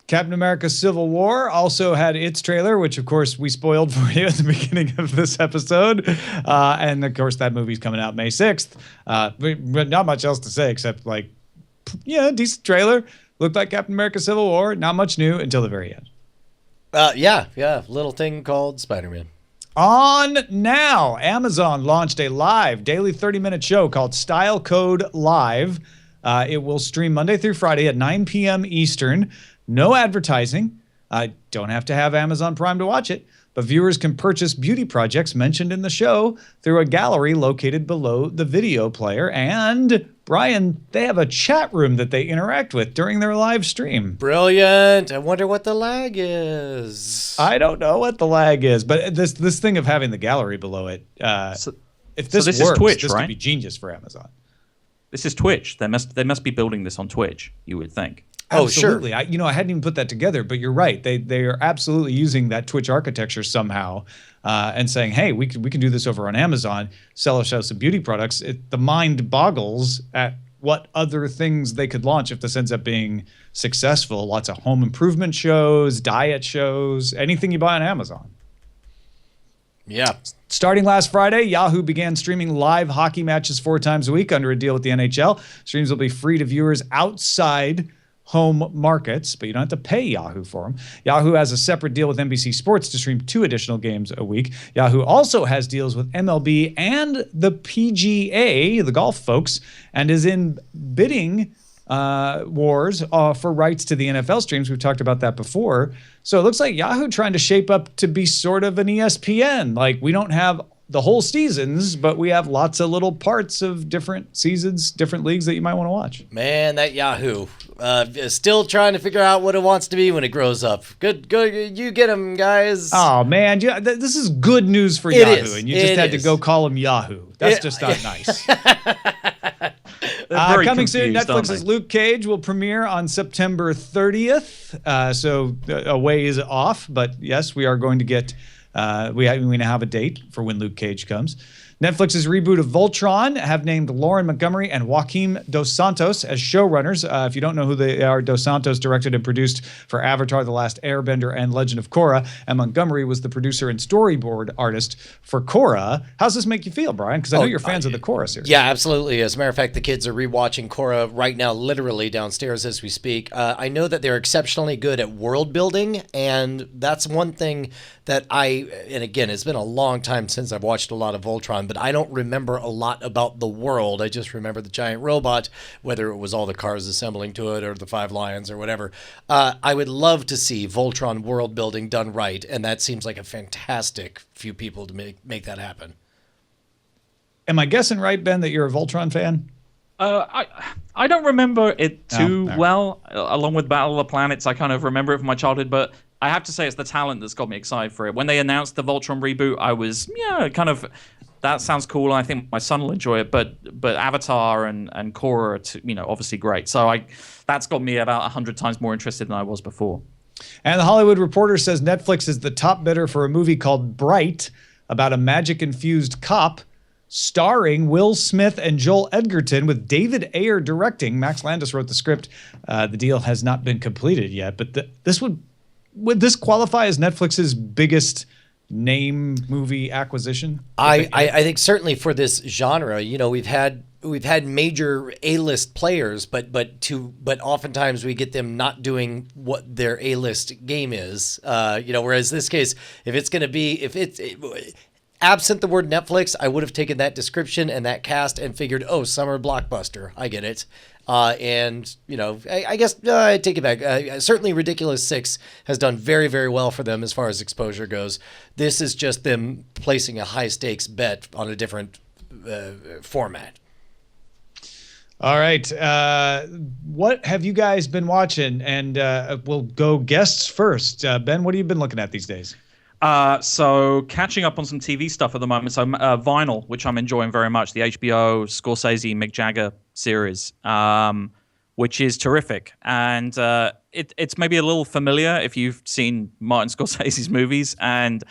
[SPEAKER 4] Captain America Civil War also had its trailer, which of course we spoiled for you at the beginning of this episode. And of course that movie's coming out May 6th. But not much else to say except like, yeah, decent trailer. Looked like Captain America Civil War. Not much new until the very end.
[SPEAKER 3] Yeah. Little thing called Spider-Man.
[SPEAKER 4] On now, Amazon launched a live daily 30-minute show called Style Code Live. It will stream Monday through Friday at 9 p.m. Eastern. No advertising. Don't have to have Amazon Prime to watch it, but viewers can purchase beauty projects mentioned in the show through a gallery located below the video player. And, Brian, they have a chat room that they interact with during their live stream.
[SPEAKER 3] Brilliant. I wonder what the lag is.
[SPEAKER 4] I don't know what the lag is, but this thing of having the gallery below it, if this
[SPEAKER 5] this
[SPEAKER 4] works,
[SPEAKER 5] is Twitch,
[SPEAKER 4] this
[SPEAKER 5] right?
[SPEAKER 4] could be genius for Amazon.
[SPEAKER 5] This is Twitch. They must be building this on Twitch, you would think.
[SPEAKER 3] Oh,
[SPEAKER 4] Absolutely.
[SPEAKER 3] sure.
[SPEAKER 4] I hadn't even put that together, but you're right. They are absolutely using that Twitch architecture somehow and saying, hey, we can do this over on Amazon, sell ourselves some beauty products. The mind boggles at what other things they could launch if this ends up being successful. Lots of home improvement shows, diet shows, anything you buy on Amazon.
[SPEAKER 3] Yeah.
[SPEAKER 4] Starting last Friday, Yahoo began streaming live hockey matches 4 times a week under a deal with the NHL. Streams will be free to viewers outside home markets, but you don't have to pay Yahoo for them. Yahoo has a separate deal with NBC Sports to stream 2 additional games a week. Yahoo also has deals with MLB and the PGA, the golf folks, and is in bidding wars for rights to the NFL streams. We've talked about that before. So it looks like Yahoo trying to shape up to be sort of an ESPN. Like, we don't have the whole seasons, but we have lots of little parts of different seasons, different leagues that you might want to watch.
[SPEAKER 3] Man, that Yahoo is still trying to figure out what it wants to be when it grows up. Good, you get them, guys.
[SPEAKER 4] Oh man, yeah, this is good news for
[SPEAKER 3] It
[SPEAKER 4] Yahoo,
[SPEAKER 3] is.
[SPEAKER 4] and you just had to go call him Yahoo. That's just not nice. Coming soon, Netflix's Luke Cage will premiere on September 30th. So a ways off, but yes, we are going to get. We now have a date for when Luke Cage comes. Netflix's reboot of Voltron have named Lauren Montgomery and Joaquim Dos Santos as showrunners. If you don't know who they are, Dos Santos directed and produced for Avatar: The Last Airbender and Legend of Korra, and Montgomery was the producer and storyboard artist for Korra. How's this make you feel, Brian? Because I know you're fans of the Korra series.
[SPEAKER 3] Yeah, absolutely. As a matter of fact, the kids are rewatching Korra right now, literally downstairs as we speak. I know that they're exceptionally good at world building, and that's one thing that and again, it's been a long time since I've watched a lot of Voltron, but I don't remember a lot about the world. I just remember the giant robot, whether it was all the cars assembling to it or the 5 lions or whatever. I would love to see Voltron world building done right, and that seems like a fantastic few people to make that happen.
[SPEAKER 4] Am I guessing right, Ben, that you're a Voltron fan?
[SPEAKER 5] I don't remember it too well. Along with Battle of the Planets, I kind of remember it from my childhood, but I have to say it's the talent that's got me excited for it. When they announced the Voltron reboot, I was kind of, that sounds cool, and I think my son will enjoy it. But Avatar and Korra are obviously great. So that's got me about 100 times more interested than I was before.
[SPEAKER 4] And the Hollywood Reporter says Netflix is the top bidder for a movie called Bright about a magic-infused cop, starring Will Smith and Joel Edgerton, with David Ayer directing. Max Landis wrote the script. The deal has not been completed yet, but would this qualify as Netflix's biggest name movie acquisition?
[SPEAKER 3] I think certainly for this genre, we've had major A-list players, but oftentimes we get them not doing what their A-list game is. Whereas this case, if it's absent the word Netflix, I would have taken that description and that cast and figured, summer blockbuster. I get it. I guess I take it back. Certainly Ridiculous 6 has done very, very well for them as far as exposure goes. This is just them placing a high stakes bet on a different format.
[SPEAKER 4] All right. What have you guys been watching? And we'll go guests first. Ben, what have you been looking at these days?
[SPEAKER 5] So catching up on some TV stuff at the moment. So Vinyl, which I'm enjoying very much, the HBO Scorsese Mick Jagger series, which is terrific. And it's maybe a little familiar if you've seen Martin Scorsese's movies and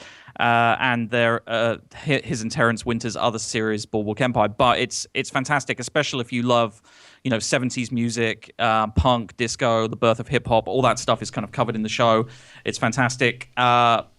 [SPEAKER 5] his and Terrence Winter's other series, Boardwalk Empire. But it's fantastic, especially if you love 70s music, punk, disco, the birth of hip hop. All that stuff is kind of covered in the show. It's fantastic.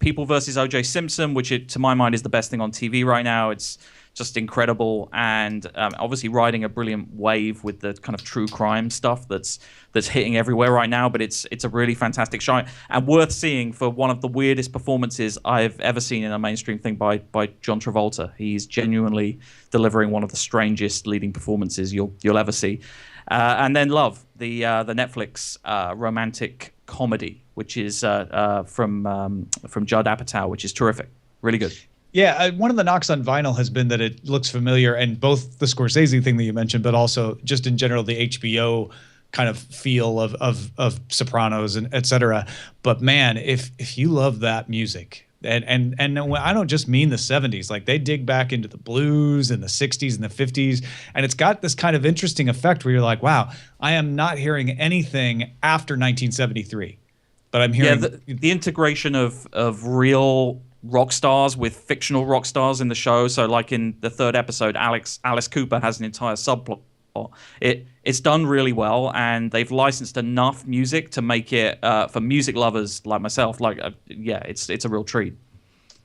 [SPEAKER 5] People versus O.J. Simpson, which to my mind is the best thing on TV right now. It's just incredible, and obviously riding a brilliant wave with the kind of true crime stuff that's hitting everywhere right now. But it's a really fantastic show and worth seeing for one of the weirdest performances I've ever seen in a mainstream thing by John Travolta. He's genuinely delivering one of the strangest leading performances you'll ever see. And then Love, the Netflix romantic comedy, which is from Judd Apatow, which is terrific, really good.
[SPEAKER 4] Yeah, one of the knocks on Vinyl has been that it looks familiar, and both the Scorsese thing that you mentioned, but also just in general the HBO kind of feel of Sopranos and et cetera. But man, if you love that music, and I don't just mean the 70s, like they dig back into the blues and the 60s and the 50s, and it's got this kind of interesting effect where you're like, wow, I am not hearing anything after 1973, but I'm hearing
[SPEAKER 5] the integration of real rock stars with fictional rock stars in the show. So like in the 3rd episode, Alice Cooper has an entire subplot. It's done really well, and they've licensed enough music to make it for music lovers like myself. It's a real treat.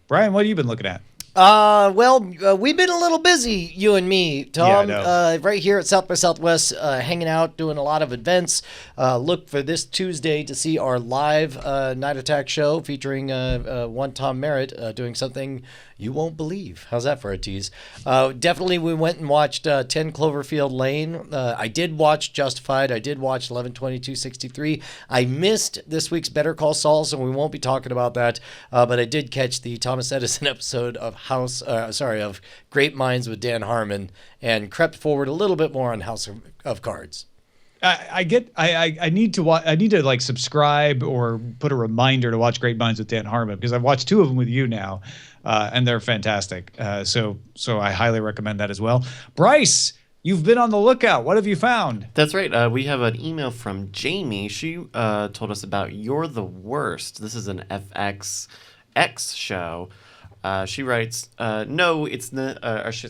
[SPEAKER 4] Brian, what have you been looking at?
[SPEAKER 3] We've been a little busy, you and me, Tom.
[SPEAKER 4] Yeah, I know.
[SPEAKER 3] Right here at South by Southwest, hanging out, doing a lot of events. Look for this Tuesday to see our live Night Attack show featuring one Tom Merritt doing something you won't believe. How's that for a tease? Definitely, we went and watched 10 Cloverfield Lane. I did watch Justified. I did watch 11/22/63. I missed this week's Better Call Saul, so we won't be talking about that. But I did catch the Thomas Edison episode of of Great Minds with Dan Harmon, and crept forward a little bit more on House of Cards.
[SPEAKER 4] I need to like subscribe or put a reminder to watch Great Minds with Dan Harmon, because I've watched 2 of them with you now, and they're fantastic. So I highly recommend that as well. Bryce, you've been on the lookout. What have you found?
[SPEAKER 6] That's right. We have an email from Jamie. She told us about You're the Worst. This is an FXX show. She writes, no, it's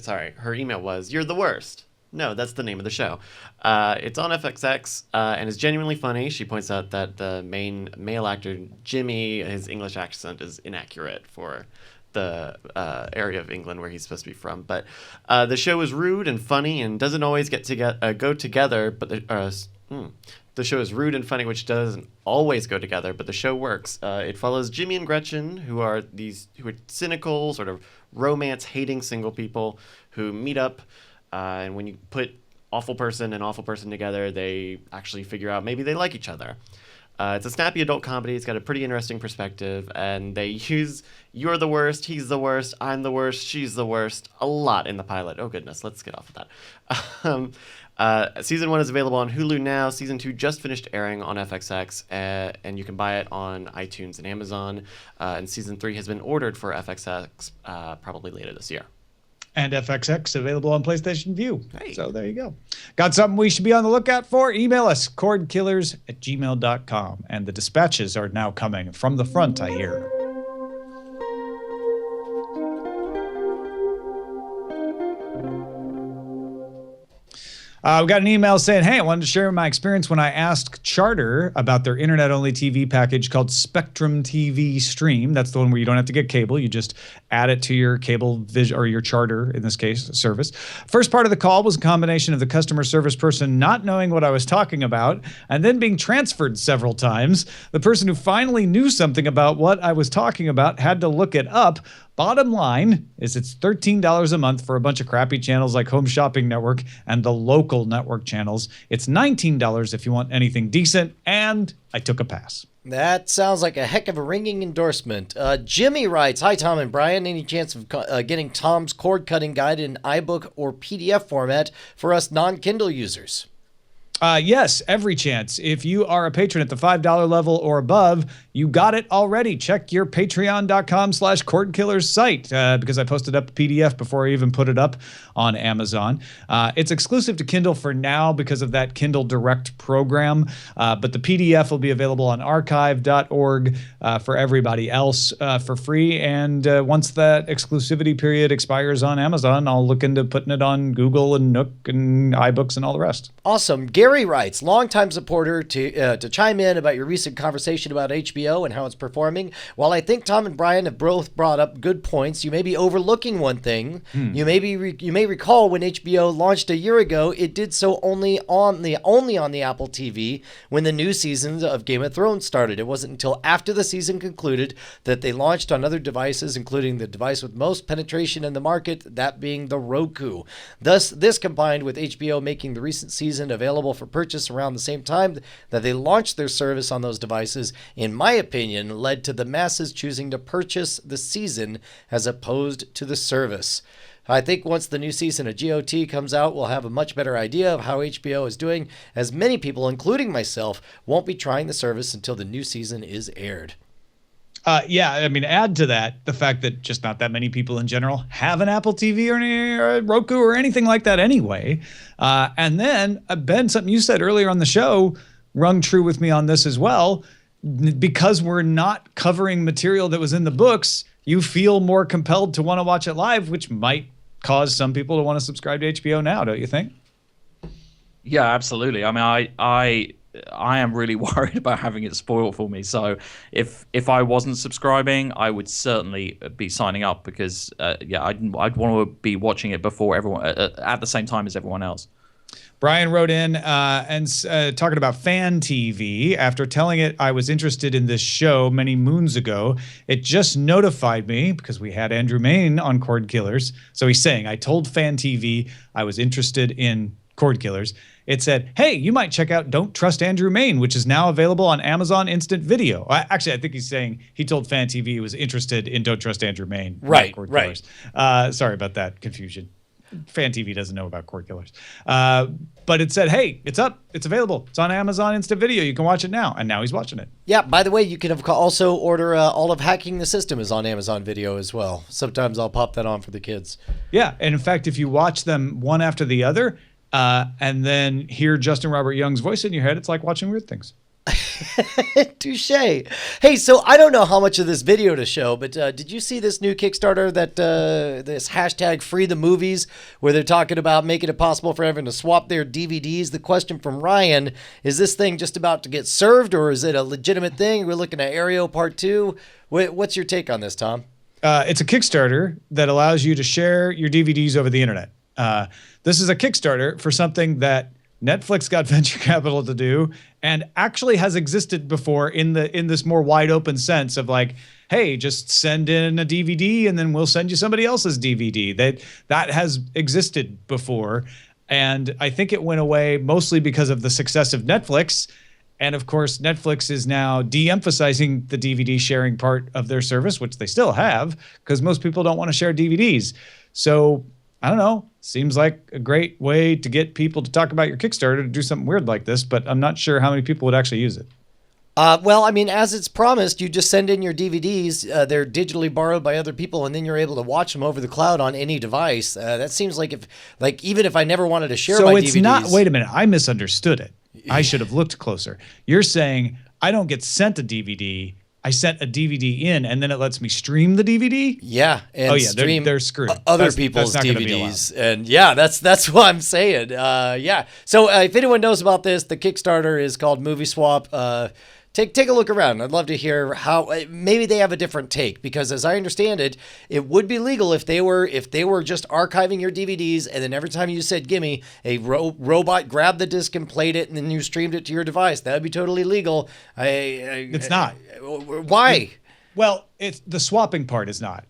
[SPEAKER 6] sorry, her email was, "You're the worst." No, that's the name of the show. It's on FXX and is genuinely funny. She points out that the main male actor, Jimmy, his English accent is inaccurate for the area of England where he's supposed to be from. But the show is rude and funny and doesn't always go together. But the show is rude and funny, which doesn't always go together, but the show works. It follows Jimmy and Gretchen, who are cynical, sort of romance-hating single people who meet up. And when you put awful person and awful person together, they actually figure out maybe they like each other. It's a snappy adult comedy. It's got a pretty interesting perspective, and they use "you're the worst," "he's the worst," "I'm the worst," "she's the worst" a lot in the pilot. Oh, goodness. Let's get off of that. Season 1 is available on Hulu now. Season 2 just finished airing on FXX, and you can buy it on iTunes and Amazon. And Season 3 has been ordered for FXX probably later this year.
[SPEAKER 4] And FXX available on PlayStation Vue.
[SPEAKER 6] Hey.
[SPEAKER 4] So there you go. Got something we should be on the lookout for? Email us, cordkillers@gmail.com. And the dispatches are now coming from the front, I hear. We got an email saying, hey, I wanted to share my experience when I asked Charter about their internet-only TV package called Spectrum TV Stream. That's the one where you don't have to get cable. You just add it to your cable or your Charter, in this case, service. First part of the call was a combination of the customer service person not knowing what I was talking about and then being transferred several times. The person who finally knew something about what I was talking about had to look it up. Bottom line is it's $13 a month for a bunch of crappy channels like Home Shopping Network and the local network channels. It's $19 if you want anything decent, and I took a pass.
[SPEAKER 3] That sounds like a heck of a ringing endorsement. Jimmy writes, hi, Tom and Brian. Any chance of getting Tom's cord-cutting guide in iBook or PDF format for us non-Kindle users?
[SPEAKER 4] Yes, every chance. If you are a patron at the $5 level or above, you got it already. Check your patreon.com/cordkillers site because I posted up a PDF before I even put it up on Amazon. It's exclusive to Kindle for now because of that Kindle Direct program, but the PDF will be available on archive.org for everybody else for free. And once that exclusivity period expires on Amazon, I'll look into putting it on Google and Nook and iBooks and all the rest.
[SPEAKER 3] Awesome. Gary writes, longtime supporter to chime in about your recent conversation about HBO and how it's performing. While I think Tom and Brian have both brought up good points, you may be overlooking one thing. You may recall when HBO launched a year ago, it did so only on the Apple TV when the new seasons of Game of Thrones started. It wasn't until after the season concluded that they launched on other devices, including the device with most penetration in the market, that being the Roku. Thus, this combined with HBO making the recent season available for purchase around the same time that they launched their service on those devices, in my opinion, led to the masses choosing to purchase the season as opposed to the service. I think once the new season of GOT comes out, we'll have a much better idea of how HBO is doing, as many people, including myself, won't be trying the service until the new season is aired.
[SPEAKER 4] Yeah, I mean, add to that the fact that just not that many people in general have an Apple TV or a Roku or anything like that anyway. And then, Ben, something you said earlier on the show rung true with me on this as well. Because we're not covering material that was in the books, you feel more compelled to want to watch it live, which might cause some people to want to subscribe to HBO now, don't you think?
[SPEAKER 5] Yeah, absolutely. I mean, I am really worried about having it spoiled for me. So if I wasn't subscribing, I would certainly be signing up because I'd want to be watching it before everyone at the same time as everyone else.
[SPEAKER 4] Brian wrote in and talking about FanTV. After telling it I was interested in this show many moons ago, it just notified me, because we had Andrew Main on Cordkillers. So he's saying, I told FanTV I was interested in Cordkillers. It said, hey, you might check out Don't Trust Andrew Main, which is now available on Amazon Instant Video. Actually, I think he's saying he told FanTV he was interested in Don't Trust Andrew Main.
[SPEAKER 3] Right.
[SPEAKER 4] Sorry about that confusion. FanTV doesn't know about Cordkillers. But it said, hey, it's up. It's available. It's on Amazon Instant Video. You can watch it now. And now he's watching it.
[SPEAKER 3] Yeah, by the way, you can also order all of Hacking the System is on Amazon Video as well. Sometimes I'll pop that on for the kids.
[SPEAKER 4] Yeah, and in fact, if you watch them one after the other and then hear Justin Robert Young's voice in your head, it's like watching Weird Things.
[SPEAKER 3] Touche. Hey, so I don't know how much of this video to show, but did you see this new Kickstarter that this hashtag Free the Movies, where they're talking about making it possible for everyone to swap their DVDs? The question from Ryan, is this thing just about to get served, or is it a legitimate thing? We're looking at Aereo Part 2. What's your take on this, Tom?
[SPEAKER 4] It's a Kickstarter that allows you to share your DVDs over the internet. This is a Kickstarter for something that Netflix got venture capital to do and actually has existed before in this more wide open sense of like, hey, just send in a DVD and then we'll send you somebody else's DVD. That has existed before. And I think it went away mostly because of the success of Netflix. And of course, Netflix is now de-emphasizing the DVD sharing part of their service, which they still have, because most people don't want to share DVDs. So I don't know. Seems like a great way to get people to talk about your Kickstarter to do something weird like this, but I'm not sure how many people would actually use it.
[SPEAKER 3] Well, I mean, as it's promised, you just send in your DVDs. They're digitally borrowed by other people, and then you're able to watch them over the cloud on any device. That seems like even if I never wanted to share my DVDs. So it's
[SPEAKER 4] not, wait a minute, I misunderstood it. I should have looked closer. You're saying I don't get sent a DVD. I sent a DVD in, and then it lets me stream the DVD?
[SPEAKER 3] Yeah. And
[SPEAKER 4] stream they're screwed.
[SPEAKER 3] Other people's DVDs. And yeah, that's what I'm saying. Yeah. So if anyone knows about this, the Kickstarter is called Movie Swap. Take a look around. I'd love to hear how maybe they have a different take, because as I understand it, it would be legal if they were just archiving your DVDs, and then every time you said gimme, a robot grabbed the disc and played it, and then you streamed it to your device. That would be totally legal.
[SPEAKER 4] It's not.
[SPEAKER 3] Why?
[SPEAKER 4] Well, it's the swapping part is not.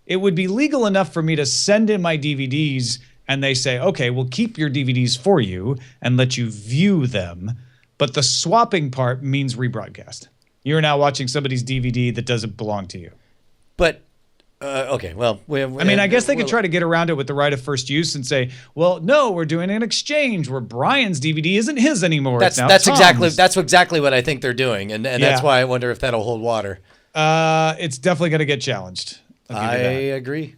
[SPEAKER 4] It would be legal enough for me to send in my DVDs and they say, okay, we'll keep your DVDs for you and let you view them. But the swapping part means rebroadcast. You're now watching somebody's DVD that doesn't belong to you.
[SPEAKER 3] But, okay, well...
[SPEAKER 4] I guess they could try to get around it with the right of first use and say, well, no, we're doing an exchange where Brian's DVD isn't his anymore.
[SPEAKER 3] That's exactly what I think they're doing, and that's why I wonder if that'll hold water.
[SPEAKER 4] It's definitely going to get challenged.
[SPEAKER 3] I agree.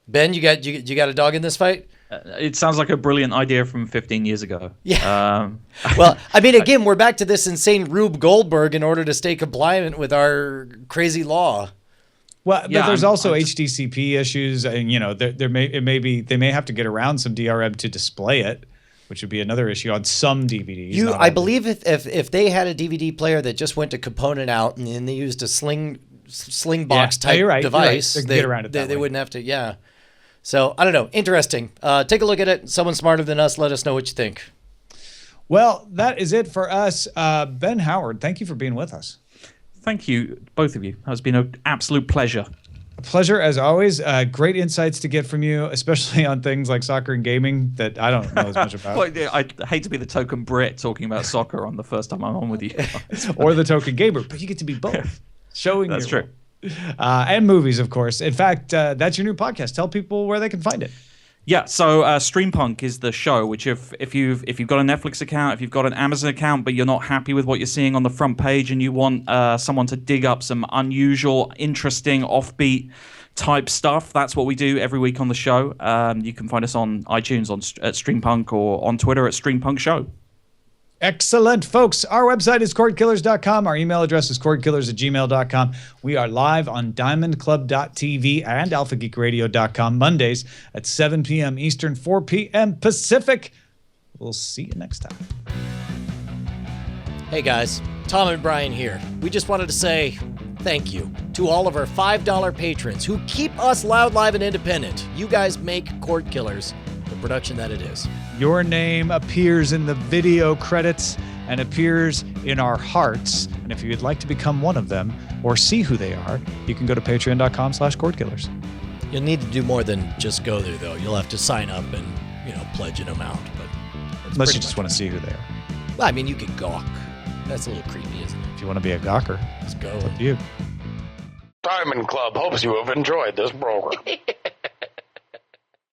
[SPEAKER 3] Ben, you got a dog in this fight?
[SPEAKER 5] It sounds like a brilliant idea from 15 years ago.
[SPEAKER 3] Yeah. Well, I mean, again, we're back to this insane Rube Goldberg in order to stay compliant with our crazy law.
[SPEAKER 4] Well, but there's also HDCP issues, and they may have to get around some DRM to display it, which would be another issue on some DVDs.
[SPEAKER 3] I believe if they had a DVD player that just went to component out and then they used a sling box type device,
[SPEAKER 4] they get around it that
[SPEAKER 3] they wouldn't have to. Yeah. So I don't know. Interesting. Take a look at it. Someone smarter than us. Let us know what you think.
[SPEAKER 4] Well, that is it for us. Ben Howard, thank you for being with us.
[SPEAKER 5] Thank you, both of you. It's been an absolute pleasure.
[SPEAKER 4] A pleasure, as always. Great insights to get from you, especially on things like soccer and gaming that I don't know as much about.
[SPEAKER 5] Well, I hate to be the token Brit talking about soccer on the first time I'm on with you.
[SPEAKER 4] Or the token gamer, but you get to be both. Showing
[SPEAKER 5] That's true.
[SPEAKER 4] And movies, of course. In fact, that's your new podcast. Tell people where they can find it.
[SPEAKER 5] Yeah, so Streampunk is the show, which if you've got a Netflix account, if you've got an Amazon account, but you're not happy with what you're seeing on the front page and you want someone to dig up some unusual, interesting, offbeat type stuff, that's what we do every week on the show. You can find us on iTunes at Streampunk or on Twitter at Streampunk Show.
[SPEAKER 4] Excellent, folks. Our website is cordkillers.com. Our email address is cordkillers@gmail.com. We are live on diamondclub.tv and alphageekradio.com Mondays at 7 p.m. Eastern, 4 p.m. Pacific. We'll see you next time.
[SPEAKER 3] Hey, guys. Tom and Brian here. We just wanted to say thank you to all of our $5 patrons who keep us loud, live, and independent. You guys make Cordkillers the production that it is.
[SPEAKER 4] Your name appears in the video credits and appears in our hearts. And if you'd like to become one of them or see who they are, you can go to patreon.com/cordkillers.
[SPEAKER 3] You'll need to do more than just go there, though. You'll have to sign up and, pledge an amount. But
[SPEAKER 4] unless you just want to see who they are.
[SPEAKER 3] Well, I mean, you could gawk. That's a little creepy, isn't it?
[SPEAKER 4] If you want to be a gawker,
[SPEAKER 3] let's go.
[SPEAKER 4] It's up to you.
[SPEAKER 7] Diamond Club hopes you have enjoyed this program.